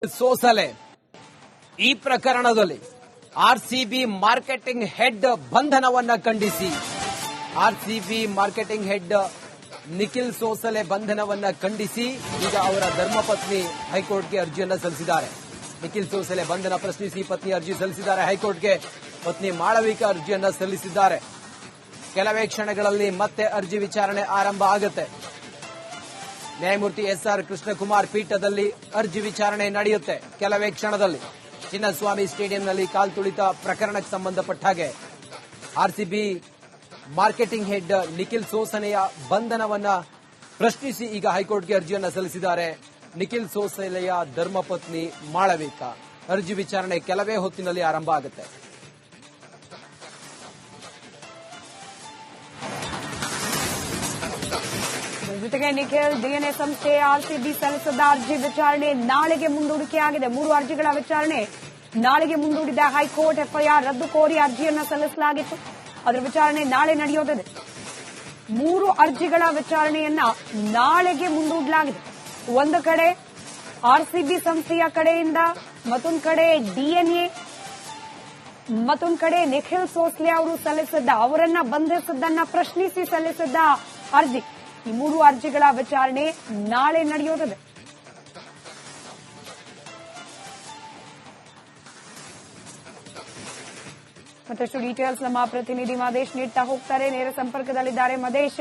ಸೋಸಲೆ ಈ ಪ್ರಕರಣದಲ್ಲಿ RCB marketing head ಬಂಧನವನ್ನ ಖಂಡಿಸಿ RCB marketing head Nikhil Sosale ಬಂಧನವನ್ನ ಖಂಡಿಸಿ ಈಗ ಅವರ ಧರ್ಮಪತ್ನಿ ಹೈಕೋರ್ಟ್ಗೆ ಅರ್ಜಿಯನ್ನ ಸಲ್ಲಿಸಿದ್ದಾರೆ. ನಿಖಿಲ್ ಸೋಸಲೆ ಬಂಧನ ಪ್ರಶ್ನಿಸಿ ಪತ್ನಿ ಅರ್ಜಿ ಸಲ್ಲಿಸಿದ್ದಾರೆ ಹೈಕೋರ್ಟ್ಗೆ. ಪತ್ನಿ ಮಾಳವಿಕಾ ಅರ್ಜಿಯನ್ನ ಸಲ್ಲಿಸಿದ್ದಾರೆ. ಕೆಲವೇ ಕ್ಷಣಗಳಲ್ಲಿ ಮತ್ತೆ ಅರ್ಜಿ ವಿಚಾರಣೆ ಆರಂಭ ಆಗುತ್ತೆ. ನ್ಯಾಯಮೂರ್ತಿ ಎಸ್ಆರ್ ಕೃಷ್ಣಕುಮಾರ್ ಪೀಠದಲ್ಲಿ ಅರ್ಜಿ ವಿಚಾರಣೆ ನಡೆಯುತ್ತೆ. ಕೆಲವೇ ಕ್ಷಣದಲ್ಲಿ ಚಿನ್ನಸ್ವಾಮಿ ಸ್ಟೇಡಿಯಂನಲ್ಲಿ ಕಾಲ್ತುಳಿತ ಪ್ರಕರಣಕ್ಕೆ ಸಂಬಂಧಪಟ್ಟ ಹಾಗೆ ಆರ್ಸಿಬಿ ಮಾರ್ಕೆಟಿಂಗ್ ಹೆಡ್ ನಿಖಿಲ್ ಸೋಸಲೆಯ ಬಂಧನವನ್ನ ಪ್ರಶ್ನಿಸಿ ಈಗ ಹೈಕೋರ್ಟ್ಗೆ ಅರ್ಜಿಯನ್ನ ಸಲ್ಲಿಸಿದ್ದಾರೆ ನಿಖಿಲ್ ಸೋಸಲೆಯ ಧರ್ಮಪತ್ನಿ ಮಾಳವಿಕಾ. ಅರ್ಜಿ ವಿಚಾರಣೆ ಕೆಲವೇ ಹೊತ್ತಿನಲ್ಲಿ ಆರಂಭ ಆಗುತ್ತೆ. ಜೊತೆಗೆ ನಿಖಿಲ್ ಡಿಎನ್ಎ ಸಂಸ್ಥೆ ಆರ್ಸಿಬಿ ಸಲ್ಲಿಸಿದ ಅರ್ಜಿ ವಿಚಾರಣೆ ನಾಳೆಗೆ ಮುಂದೂಡಿಕೆಯಾಗಿದೆ. 3 ಅರ್ಜಿಗಳ ವಿಚಾರಣೆ ನಾಳೆಗೆ ಮುಂದೂಡಿದ ಹೈಕೋರ್ಟ್. ಎಫ್ಐಆರ್ ರದ್ದು ಕೋರಿ ಅರ್ಜಿಯನ್ನು ಸಲ್ಲಿಸಲಾಗಿತ್ತು. ಅದರ ವಿಚಾರಣೆ ನಾಳೆ ನಡೆಯುತ್ತದೆ. 3 ಅರ್ಜಿಗಳ ವಿಚಾರಣೆಯನ್ನ ನಾಳೆಗೆ ಮುಂದೂಡಲಾಗಿದೆ. ಒಂದು ಕಡೆ ಆರ್ಸಿಬಿ ಸಂಸ್ಥೆಯ ಕಡೆಯಿಂದ, ಮತ್ತೊಂದು ಕಡೆ ಡಿಎನ್ಎ, ಮತ್ತೊಂದು ಕಡೆ ನಿಖಿಲ್ ಸೋಸಲೆ ಅವರು ಸಲ್ಲಿಸಿದ್ದ, ಅವರನ್ನ ಬಂಧಿಸಿದ್ದನ್ನ ಪ್ರಶ್ನಿಸಿ ಸಲ್ಲಿಸಿದ್ದ ಅರ್ಜಿ. ಈ 3 ಅರ್ಜಿಗಳ ವಿಚಾರಣೆ ನಾಳೆ ನಡೆಯುತ್ತದೆ. ಮತ್ತಷ್ಟು ಡೀಟೇಲ್ಸ್ ನಮ್ಮ ಪ್ರತಿನಿಧಿ ಮದೇಶ್ ನೀಡ್ತಾ ಹೋಗ್ತಾರೆ. ನೇರ ಸಂಪರ್ಕದಲ್ಲಿದ್ದಾರೆ ಮದೇಶ್.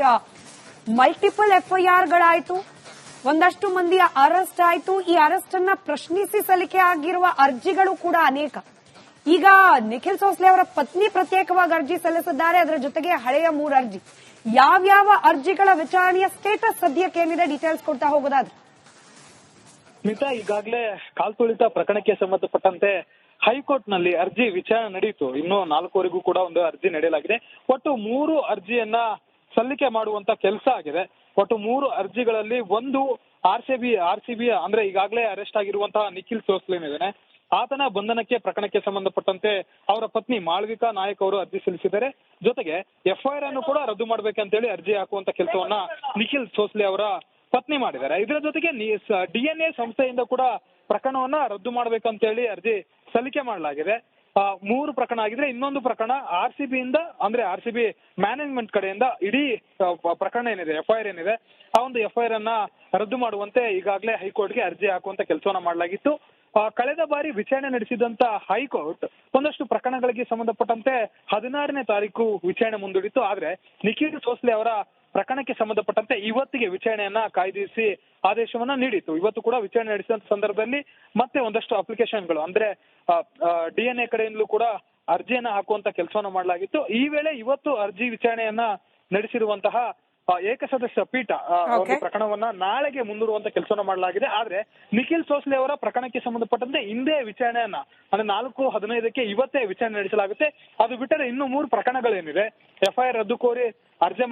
ಮಲ್ಟಿಪಲ್ ಎಫ್ಐಆರ್ಗಳಾಯ್ತು, ಒಂದಷ್ಟು ಮಂದಿಯ ಅರೆಸ್ಟ್ ಆಯ್ತು. ಈ ಅರೆಸ್ಟ್ ಅನ್ನ ಪ್ರಶ್ನಿಸಿ ಸಲ್ಲಿಕೆ ಆಗಿರುವ ಅರ್ಜಿಗಳು ಕೂಡ ಅನೇಕ. ಈಗ ನಿಖಿಲ್ ಸೋಸಲೆ ಅವರ ಪತ್ನಿ ಪ್ರತ್ಯೇಕವಾಗಿ ಅರ್ಜಿ ಸಲ್ಲಿಸಿದ್ದಾರೆ. ಅದರ ಜೊತೆಗೆ ಹಳೆಯ 3 ಅರ್ಜಿ. ಯಾವ್ಯಾವ ಅರ್ಜಿಗಳ ವಿಚಾರಣೆಯ ಸ್ಟೇಟಸ್ ಸದ್ಯಕ್ಕೆ ಏನಿದೆ, ಡೀಟೇಲ್ಸ್ ಕೊಡ್ತಾ ಹೋಗೋದಾದ್ರೆ. ಸ್ಮಿತಾ, ಈಗಾಗಲೇ ಕಾಲ್ತುಳಿತ ಪ್ರಕರಣಕ್ಕೆ ಸಂಬಂಧಪಟ್ಟಂತೆ ಹೈಕೋರ್ಟ್ ನಲ್ಲಿ ಅರ್ಜಿ ವಿಚಾರಣೆ ನಡೆಯಿತು. ಇನ್ನು 4ವರೆಗೂ ಕೂಡ ಒಂದು ಅರ್ಜಿ ನಡೆಯಲಾಗಿದೆ. ಒಟ್ಟು 3 ಅರ್ಜಿಯನ್ನ ಸಲ್ಲಿಕೆ ಮಾಡುವಂತ ಕೆಲಸ ಆಗಿದೆ. ಒಟ್ಟು 3 ಅರ್ಜಿಗಳಲ್ಲಿ ಒಂದು ಆರ್ಸಿಬಿ ಅಂದ್ರೆ ಈಗಾಗಲೇ ಅರೆಸ್ಟ್ ಆಗಿರುವಂತಹ ನಿಖಿಲ್ ಸೋಸಲೆ ಏನಿದ್ದಾನೆ ಆತನ ಬಂಧನಕ್ಕೆ ಪ್ರಕರಣಕ್ಕೆ ಸಂಬಂಧಪಟ್ಟಂತೆ ಅವರ ಪತ್ನಿ ಮಾಳವಿಕಾ ನಾಯಕ್ ಅವರು ಅರ್ಜಿ ಸಲ್ಲಿಸಿದ್ದಾರೆ. ಜೊತೆಗೆ ಎಫ್ಐಆರ್ ಅನ್ನು ಕೂಡ ರದ್ದು ಮಾಡ್ಬೇಕಂತೇಳಿ ಅರ್ಜಿ ಹಾಕುವಂತ ಕೆಲಸವನ್ನ ನಿಖಿಲ್ ಸೋಸಲೆ ಅವರ ಪತ್ನಿ ಮಾಡಿದ್ದಾರೆ. ಇದರ ಜೊತೆಗೆ ಡಿಎನ್ಎ ಸಂಸ್ಥೆಯಿಂದ ಕೂಡ ಪ್ರಕರಣವನ್ನ ರದ್ದು ಮಾಡ್ಬೇಕಂತೇಳಿ ಅರ್ಜಿ ಸಲ್ಲಿಕೆ ಮಾಡಲಾಗಿದೆ. 3 ಪ್ರಕರಣ ಆಗಿದ್ರೆ ಇನ್ನೊಂದು ಪ್ರಕರಣ ಆರ್ಸಿಬಿಯಿಂದ ಅಂದ್ರೆ ಆರ್ಸಿಬಿ ಮ್ಯಾನೇಜ್ಮೆಂಟ್ ಕಡೆಯಿಂದ ಇಡೀ ಪ್ರಕರಣ ಏನಿದೆ, ಎಫ್ಐಆರ್ ಏನಿದೆ, ಆ ಒಂದು ಎಫ್ಐಆರ್ ಅನ್ನ ರದ್ದು ಮಾಡುವಂತೆ ಈಗಾಗಲೇ ಹೈಕೋರ್ಟ್ಗೆ ಅರ್ಜಿ ಹಾಕುವಂತ ಕೆಲಸವನ್ನ ಮಾಡಲಾಗಿತ್ತು. ಕಳೆದ ಬಾರಿ ವಿಚಾರಣೆ ನಡೆಸಿದಂತ ಹೈಕೋರ್ಟ್ ಒಂದಷ್ಟು ಪ್ರಕರಣಗಳಿಗೆ ಸಂಬಂಧಪಟ್ಟಂತೆ 16ನೇ ತಾರೀಕು ವಿಚಾರಣೆ ಮುಂದೂಡಿತ್ತು. ಆದ್ರೆ ನಿಖಿಲ್ ಸೋಸಲೆ ಅವರ ಪ್ರಕರಣಕ್ಕೆ ಸಂಬಂಧಪಟ್ಟಂತೆ ಇವತ್ತಿಗೆ ವಿಚಾರಣೆಯನ್ನ ಕಾಯ್ದಿರಿಸಿ ಆದೇಶವನ್ನ ನೀಡಿತ್ತು. ಇವತ್ತು ಕೂಡ ವಿಚಾರಣೆ ನಡೆಸಿದಂತ ಸಂದರ್ಭದಲ್ಲಿ ಮತ್ತೆ ಒಂದಷ್ಟು ಅಪ್ಲಿಕೇಶನ್ಗಳು ಅಂದ್ರೆ ಡಿಎನ್ಎ ಕಡೆಯಿಂದಲೂ ಕೂಡ ಅರ್ಜಿಯನ್ನ ಹಾಕುವಂತ ಕೆಲಸವನ್ನ ಮಾಡಲಾಗಿತ್ತು. ಈ ವೇಳೆ ಇವತ್ತು ಅರ್ಜಿ ವಿಚಾರಣೆಯನ್ನ ನಡೆಸಿರುವಂತಹ ಏಕಸದಸ್ಯ ಪೀಠ ಒಂದು ಪ್ರಕರಣವನ್ನ ನಾಳೆಗೆ ಮುಂದೂಡುವಂತ ಕೆಲಸವನ್ನ ಮಾಡಲಾಗಿದೆ. ಆದ್ರೆ ನಿಖಿಲ್ ಸೋಸಲೆ ಅವರ ಪ್ರಕರಣಕ್ಕೆ ಸಂಬಂಧಪಟ್ಟಂತೆ ಹಿಂದೆ ವಿಚಾರಣೆಯನ್ನ ಅಂದ್ರೆ 4:15ಕ್ಕೆ ಇವತ್ತೇ ವಿಚಾರಣೆ ನಡೆಸಲಾಗುತ್ತೆ. ಅದು ಬಿಟ್ಟರೆ ಇನ್ನು 3 ಪ್ರಕರಣಗಳೇನಿದೆ ಎಫ್ಐಆರ್ ರದ್ದು ಕೋರಿ ಅರ್ಜಿ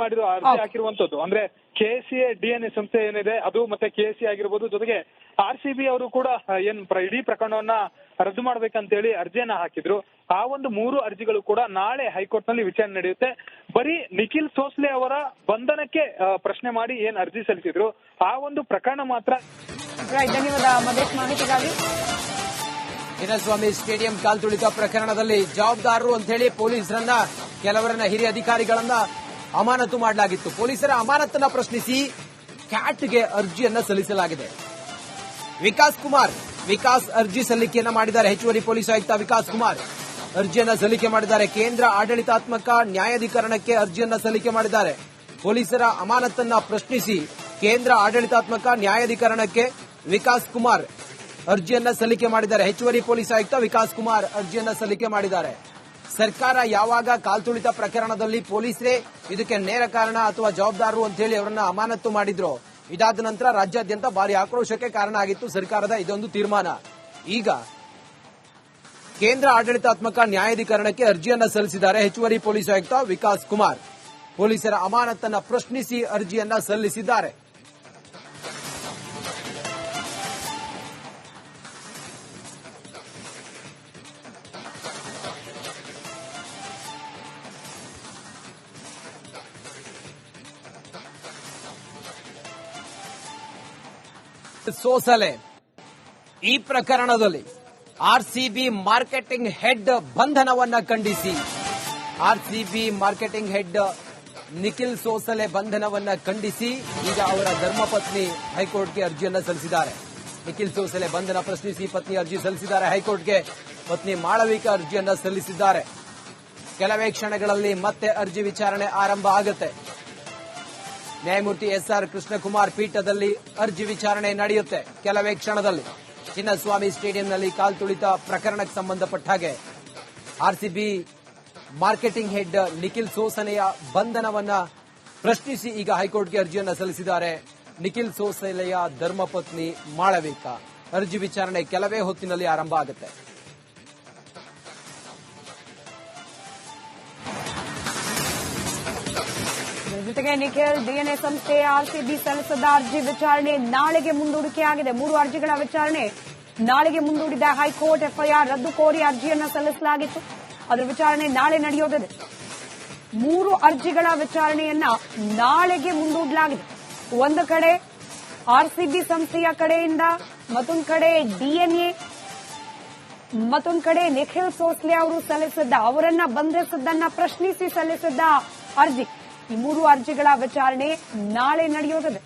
ಹಾಕಿರುವಂತದ್ದು ಅಂದ್ರೆ ಕೆಎಸ್ಸಿಎ ಡಿಎನ್ಎ ಸಂಸ್ಥೆ ಏನಿದೆ ಅದು ಮತ್ತೆ ಕೆಎಸ್ಸಿ ಆಗಿರ್ಬೋದು. ಜೊತೆಗೆ ಆರ್ಸಿಬಿ ಅವರು ಕೂಡ ಇಡೀ ಪ್ರಕರಣವನ್ನ ರದ್ದು ಮಾಡ್ಬೇಕಂತೇಳಿ ಅರ್ಜಿಯನ್ನ ಹಾಕಿದ್ರು. ಆ ಒಂದು 3 ಅರ್ಜಿಗಳು ಕೂಡ ನಾಳೆ ಹೈಕೋರ್ಟ್ ನಲ್ಲಿ ವಿಚಾರಣೆ ನಡೆಯುತ್ತೆ. ಬರೀ ನಿಖಿಲ್ ಸೋಸಲೆ ಅವರ ಬಂಧನಕ್ಕೆ ಪ್ರಶ್ನೆ ಮಾಡಿ ಅರ್ಜಿ ಸಲ್ಲಿಸಿದ್ರು ಆ ಒಂದು ಪ್ರಕರಣ ಮಾತ್ರ. ಧನ್ಯವಾದ ಮದೇಶ್ ಮಾಹಿತಿಗಾಗಿ. ಚಿನ್ನಸ್ವಾಮಿ ಸ್ಟೇಡಿಯಂ ಕಾಲ್ತುಳಿತ ಪ್ರಕರಣದಲ್ಲಿ ಜವಾಬ್ದಾರರು ಅಂತ ಹೇಳಿ ಪೊಲೀಸರನ್ನ ಕೆಲವರನ್ನ ಹಿರಿಯ ಅಧಿಕಾರಿಗಳನ್ನ ಅಮಾನತು ಮಾಡಲಾಗಿತ್ತು. ಪೊಲೀಸರ ಅಮಾನತನ್ನ ಪ್ರಶ್ನಿಸಿ ಕ್ಯಾಟ್ಗೆ ಅರ್ಜಿಯನ್ನ ಸಲ್ಲಿಸಲಾಗಿದೆ. ವಿಕಾಸ್ ಅರ್ಜಿ ಸಲ್ಲಿಕೆಯನ್ನ ಮಾಡಿದ್ದಾರೆ. ಹೆಚ್ಚುವರಿ ಪೊಲೀಸ್ ಆಯುಕ್ತ ವಿಕಾಸ್ ಕುಮಾರ್ ಅರ್ಜಿಯನ್ನ ಸಲ್ಲಿಕೆ ಮಾಡಿದ್ದಾರೆ. ಕೇಂದ್ರ ಆಡಳಿತಾತ್ಮಕ ನ್ಯಾಯಾಧಿಕರಣಕ್ಕೆ ಅರ್ಜಿಯನ್ನ ಸಲ್ಲಿಕೆ ಮಾಡಿದ್ದಾರೆ. ಪೊಲೀಸರ ಅಮಾನತನ್ನ ಪ್ರಶ್ನಿಸಿ ಕೇಂದ್ರ ಆಡಳಿತಾತ್ಮಕ ನ್ಯಾಯಾಧಿಕರಣಕ್ಕೆ ವಿಕಾಸ್ ಕುಮಾರ್ ಅರ್ಜಿಯನ್ನ ಸಲ್ಲಿಕೆ ಮಾಡಿದ್ದಾರೆ. ಹೆಚ್ಚುವರಿ ಪೊಲೀಸ್ ಆಯುಕ್ತ ವಿಕಾಸ್ ಕುಮಾರ್ ಅರ್ಜಿಯನ್ನ ಸಲ್ಲಿಕೆ ಮಾಡಿದ್ದಾರೆ. ಸರ್ಕಾರ ಯಾವಾಗ ಕಾಲ್ತುಳಿತ ಪ್ರಕರಣದಲ್ಲಿ ಪೊಲೀಸರೇ ಇದಕ್ಕೆ ನೇರ ಕಾರಣ ಅಥವಾ ಜವಾಬ್ದಾರರು ಅಂತ ಹೇಳಿ ಅವರನ್ನ ಅಮಾನತು ಮಾಡಿದ್ರು, ಇದಾದ ನಂತರ ರಾಜ್ಯಾದ್ಯಂತ ಭಾರಿ ಆಕ್ರೋಶಕ್ಕೆ ಕಾರಣ ಆಗಿತ್ತು ಸರ್ಕಾರದ ಇದೊಂದು ತೀರ್ಮಾನ. ಈಗ ಕೇಂದ್ರ ಆಡಳಿತಾತ್ಮಕ ನ್ಯಾಯಾಧಿಕರಣಕ್ಕೆ ಅರ್ಜಿಯನ್ನ ಸಲ್ಲಿಸಿದ್ದಾರೆ ಹೆಚ್ಚುವರಿ ಪೊಲೀಸ್ ಆಯುಕ್ತ ವಿಕಾಸ್ ಕುಮಾರ್. ಪೊಲೀಸರ ಅಮಾನತನ್ನ ಪ್ರಶ್ನಿಸಿ ಅರ್ಜಿಯನ್ನ ಸಲ್ಲಿಸಿದ್ದಾರೆ. ಸೋಸಲೆ ಈ ಪ್ರಕರಣದಲ್ಲಿ ಆರ್ಸಿಬಿ ಮಾರ್ಕೆಟಿಂಗ್ ಹೆಡ್ ಬಂಧನವನ್ನ ಖಂಡಿಸಿ RCB marketing head Nikhil Sosale ಬಂಧನವನ್ನ ಖಂಡಿಸಿ ಈಗ ಅವರ ಧರ್ಮಪತ್ನಿ ಹೈಕೋರ್ಟ್ಗೆ ಅರ್ಜಿಯನ್ನ ಸಲ್ಲಿಸಿದ್ದಾರೆ. ನಿಖಿಲ್ ಸೋಸಲೆ ಬಂಧನ ಪ್ರಶ್ನಿಸಿ ಪತ್ನಿ ಅರ್ಜಿ ಸಲ್ಲಿಸಿದ್ದಾರೆ ಹೈಕೋರ್ಟ್ಗೆ. ಪತ್ನಿ ಮಾಳವಿಕಾ ಅರ್ಜಿಯನ್ನ ಸಲ್ಲಿಸಿದ್ದಾರೆ. ಕೆಲವೇ ಕ್ಷಣಗಳಲ್ಲಿ ಮತ್ತೆ ಅರ್ಜಿ ವಿಚಾರಣೆ ಆರಂಭ ಆಗುತ್ತೆ. ನ್ಯಾಯಮೂರ್ತಿ ಎಸ್ಆರ್ ಕೃಷ್ಣಕುಮಾರ್ ಪೀಠದಲ್ಲಿ ಅರ್ಜಿ ವಿಚಾರಣೆ ನಡೆಯುತ್ತೆ ಕೆಲವೇ ಕ್ಷಣದಲ್ಲಿ. ಚಿನ್ನಸ್ವಾಮಿ ಸ್ಟೇಡಿಯಂನಲ್ಲಿ ಕಾಲ್ತುಳಿತ ಪ್ರಕರಣಕ್ಕೆ ಸಂಬಂಧಪಟ್ಟ ಹಾಗೆ ಆರ್ಸಿಬಿ ಮಾರ್ಕೆಟಿಂಗ್ ಹೆಡ್ ನಿಖಿಲ್ ಸೋಸಲೆಯ ಬಂಧನವನ್ನ ಪ್ರಶ್ನಿಸಿ ಈಗ ಹೈಕೋರ್ಟ್ಗೆ ಅರ್ಜಿಯನ್ನ ಸಲ್ಲಿಸಿದ್ದಾರೆ ನಿಖಿಲ್ ಸೋಸಲೆಯ ಧರ್ಮಪತ್ನಿ ಮಾಳವಿಕಾ. ಅರ್ಜಿ ವಿಚಾರಣೆ ಕೆಲವೇ ಹೊತ್ತಿನಲ್ಲಿ ಆರಂಭ ಆಗುತ್ತೆ. ಜೊತೆಗೆ ನಿಖಿಲ್ ಡಿಎನ್ಎ ಸಂಸ್ಥೆ ಆರ್ಸಿಬಿ ಸಲ್ಲಿಸಿದ ಅರ್ಜಿ ವಿಚಾರಣೆ ನಾಳೆಗೆ ಮುಂದೂಡಿಕೆಯಾಗಿದೆ. 3 ಅರ್ಜಿಗಳ ವಿಚಾರಣೆ ನಾಳೆಗೆ ಮುಂದೂಡಿದ ಹೈಕೋರ್ಟ್. ಎಫ್ಐಆರ್ ರದ್ದು ಕೋರಿ ಅರ್ಜಿಯನ್ನ ಸಲ್ಲಿಸಲಾಗಿತ್ತು. ಅದರ ವಿಚಾರಣೆ ನಾಳೆ ನಡೆಯೋದಿದೆ. 3 ಅರ್ಜಿಗಳ ವಿಚಾರಣೆಯನ್ನ ನಾಳೆಗೆ ಮುಂದೂಡಲಾಗಿದೆ. ಒಂದು ಕಡೆ ಆರ್ಸಿಬಿ ಸಂಸ್ಥೆಯ ಕಡೆಯಿಂದ, ಮತ್ತೊಂದು ಕಡೆ ಡಿಎನ್ಎ, ಮತ್ತೊಂದು ಕಡೆ ನಿಖಿಲ್ ಸೋಸ್ಲೆ ಅವರು ಸಲ್ಲಿಸಿದ್ದ, ಅವರನ್ನ ಬಂಧಿಸಿದ್ದನ್ನ ಪ್ರಶ್ನಿಸಿ ಸಲ್ಲಿಸಿದ್ದ ಅರ್ಜಿ. ಈ 3 ಅರ್ಜಿಗಳ ವಿಚಾರಣೆ ನಾಳೆ ನಡೆಯೋದಿದೆ.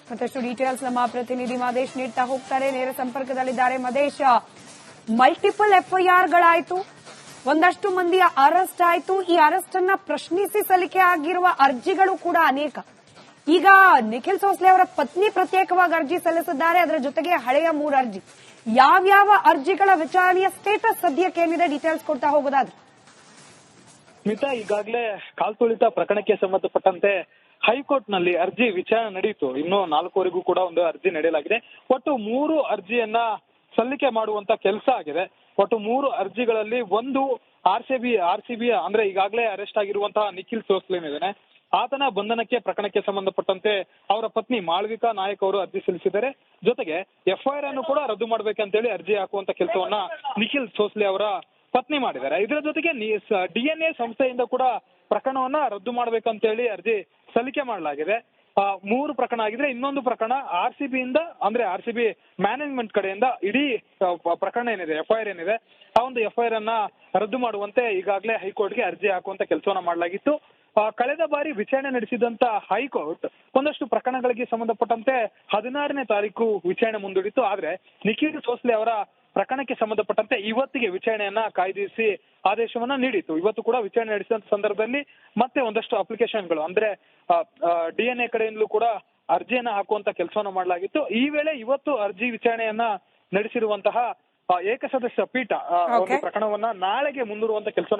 ಮತ್ತಷ್ಟು ಡೀಟೇಲ್ಸ್ ನಮ್ಮ ಪ್ರತಿನಿಧಿ ಮದೇಶ್ ನೀಡ್ತಾ ಹೋಗ್ತಾರೆ. ನೇರ ಸಂಪರ್ಕದಲ್ಲಿದ್ದಾರೆ ಮದೇಶ್. ಮಲ್ಟಿಪಲ್ ಎಫ್ಐಆರ್ಗಳಾಯ್ತು, ಒಂದಷ್ಟು ಮಂದಿಯ ಅರೆಸ್ಟ್ ಆಯ್ತು. ಈ ಅರೆಸ್ಟ್ ಅನ್ನ ಪ್ರಶ್ನಿಸಿ ಸಲ್ಲಿಕೆ ಆಗಿರುವ ಅರ್ಜಿಗಳು ಕೂಡ ಅನೇಕ. ಈಗ ನಿಖಿಲ್ ಸೋಸ್ಲೆ ಅವರ ಪತ್ನಿ ಪ್ರತ್ಯೇಕವಾಗಿ ಅರ್ಜಿ ಸಲ್ಲಿಸಿದ್ದಾರೆ. ಅದರ ಜೊತೆಗೆ ಹಳೆಯ 3 ಅರ್ಜಿ. ಯಾವ್ಯಾವ ಅರ್ಜಿಗಳ ವಿಚಾರಣೆಯ ಸ್ಟೇಟಸ್ ಸದ್ಯಕ್ಕೆ ಏನಿದೆ ಡೀಟೇಲ್ಸ್ ಕೊಡ್ತಾ ಹೋಗೋದಾದ್ರೆ? ಮಿತಾ, ಈಗಾಗಲೇ ಕಾಲ್ತುಳಿತ ಪ್ರಕರಣಕ್ಕೆ ಸಂಬಂಧಪಟ್ಟಂತೆ ಹೈಕೋರ್ಟ್ ನಲ್ಲಿ ಅರ್ಜಿ ವಿಚಾರಣೆ ನಡೆಯಿತು. ಇನ್ನು 4ವರೆಗೂ ಕೂಡ ಒಂದು ಅರ್ಜಿ ನಡೆಯಲಾಗಿದೆ. ಒಟ್ಟು 3 ಅರ್ಜಿಯನ್ನ ಸಲ್ಲಿಕೆ ಮಾಡುವಂತ ಕೆಲಸ ಆಗಿದೆ. ಒಟ್ಟು 3 ಅರ್ಜಿಗಳಲ್ಲಿ ಒಂದು ಆರ್ಸಿಬಿ ಅಂದ್ರೆ ಈಗಾಗಲೇ ಅರೆಸ್ಟ್ ಆಗಿರುವಂತಹ ನಿಖಿಲ್ ಸೋಸ್ಲೆ ಇದ್ದಾನೆ, ಆತನ ಬಂಧನಕ್ಕೆ ಪ್ರಕರಣಕ್ಕೆ ಸಂಬಂಧಪಟ್ಟಂತೆ ಅವರ ಪತ್ನಿ ಮಾಳವಿಕಾ ನಾಯಕ್ ಅವರು ಅರ್ಜಿ ಸಲ್ಲಿಸಿದ್ದಾರೆ. ಜೊತೆಗೆ ಎಫ್ಐಆರ್ ಅನ್ನು ಕೂಡ ರದ್ದು ಮಾಡ್ಬೇಕಂತೇಳಿ ಅರ್ಜಿ ಹಾಕುವಂತ ಕೆಲಸವನ್ನ ನಿಖಿಲ್ ಸೋಸ್ಲೆ ಅವರ ಪತ್ನಿ ಮಾಡಿದ್ದಾರೆ. ಇದರ ಜೊತೆಗೆ ಡಿಎನ್ಎ ಸಂಸ್ಥೆಯಿಂದ ಕೂಡ ಪ್ರಕರಣವನ್ನ ರದ್ದು ಮಾಡ್ಬೇಕಂತೇಳಿ ಅರ್ಜಿ ಸಲ್ಲಿಕೆ ಮಾಡಲಾಗಿದೆ. 3 ಪ್ರಕರಣ ಆಗಿದ್ರೆ ಇನ್ನೊಂದು ಪ್ರಕರಣ ಆರ್ಸಿಬಿಯಿಂದ ಅಂದ್ರೆ ಆರ್ಸಿಬಿ ಮ್ಯಾನೇಜ್ಮೆಂಟ್ ಕಡೆಯಿಂದ ಇಡೀ ಪ್ರಕರಣ ಏನಿದೆ, ಎಫ್ಐಆರ್ ಏನಿದೆ, ಆ ಒಂದು ಎಫ್ಐಆರ್ ಅನ್ನ ರದ್ದು ಮಾಡುವಂತೆ ಈಗಾಗಲೇ ಹೈಕೋರ್ಟ್ಗೆ ಅರ್ಜಿ ಹಾಕುವಂತ ಕೆಲಸವನ್ನ ಮಾಡಲಾಗಿತ್ತು. ಕಳೆದ ಬಾರಿ ವಿಚಾರಣೆ ನಡೆಸಿದಂತ ಹೈಕೋರ್ಟ್ ಒಂದಷ್ಟು ಪ್ರಕರಣಗಳಿಗೆ ಸಂಬಂಧಪಟ್ಟಂತೆ 16ನೇ ತಾರೀಕು ವಿಚಾರಣೆ ಮುಂದೂಡಿತ್ತು. ಆದ್ರೆ ನಿಖಿಲ್ ಸೋಸ್ಲೆ ಅವರ ಪ್ರಕರಣಕ್ಕೆ ಸಂಬಂಧಪಟ್ಟಂತೆ ಇವತ್ತಿಗೆ ವಿಚಾರಣೆಯನ್ನ ಕಾಯ್ದಿರಿಸಿ ಆದೇಶವನ್ನ ನೀಡಿತ್ತು. ಇವತ್ತು ಕೂಡ ವಿಚಾರಣೆ ನಡೆಸಿದಂತ ಸಂದರ್ಭದಲ್ಲಿ ಮತ್ತೆ ಒಂದಷ್ಟು ಅಪ್ಲಿಕೇಶನ್ಗಳು ಅಂದ್ರೆ ಡಿಎನ್ಎ ಕಡೆಯಿಂದಲೂ ಕೂಡ ಅರ್ಜಿಯನ್ನ ಹಾಕುವಂತ ಕೆಲಸವನ್ನ ಮಾಡಲಾಗಿತ್ತು. ಈ ವೇಳೆ ಇವತ್ತು ಅರ್ಜಿ ವಿಚಾರಣೆಯನ್ನ ನಡೆಸಿರುವಂತಹ ಏಕಸದಸ್ಯ ಪೀಠ ಒಂದು ಪ್ರಕರಣವನ್ನ ನಾಳೆಗೆ ಮುಂದೂಡುವಂತ ಕೆಲಸವನ್ನ